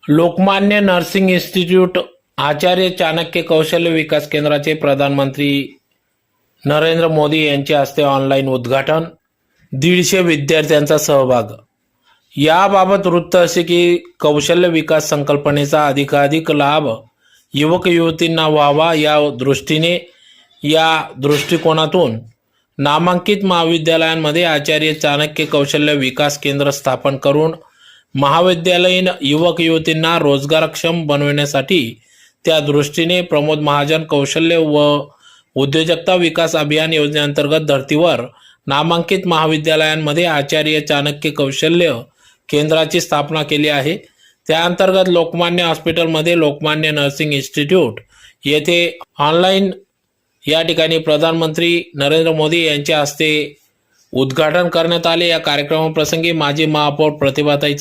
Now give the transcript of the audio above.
Lokmanya nursing institute आचार्य चाणक्य कौशल्य विकास केंद्राचे प्रधानमंत्री नरेंद्र मोदी यांच्या हस्ते ऑनलाईन उद्घाटन, 150 विद्यार्थ्यांचा सहभाग। याबाबत वृत्त असे की कौशल्य विकास संकल्पनेचा अधिकाधिक लाभ युवक युवतींना व्हावा या दृष्टिकोनातून नामांकित महाविद्यालयांमध्ये आचार्य चाणक्य कौशल्य विकास केंद्र स्थापन करून महाविद्यालयीन युवक युवतींना रोजगारक्षम बनवण्यासाठी त्या दृष्टीने प्रमोद महाजन कौशल्य व उद्योजकता विकास अभियान योजनेअंतर्गत धर्तीवर नामांकित महाविद्यालयांमध्ये आचार्य चाणक्य कौशल्य केंद्राची स्थापना केली आहे। त्याअंतर्गत लोकमान्य हॉस्पिटलमध्ये लोकमान्य नर्सिंग इन्स्टिट्यूट येथे ऑनलाईन या ठिकाणी प्रधानमंत्री नरेंद्र मोदी यांच्या हस्ते उद्घाटन करण्यात आले। या कार्यक्रमाप्रसंगी माजी महापौर प्रतिभाताई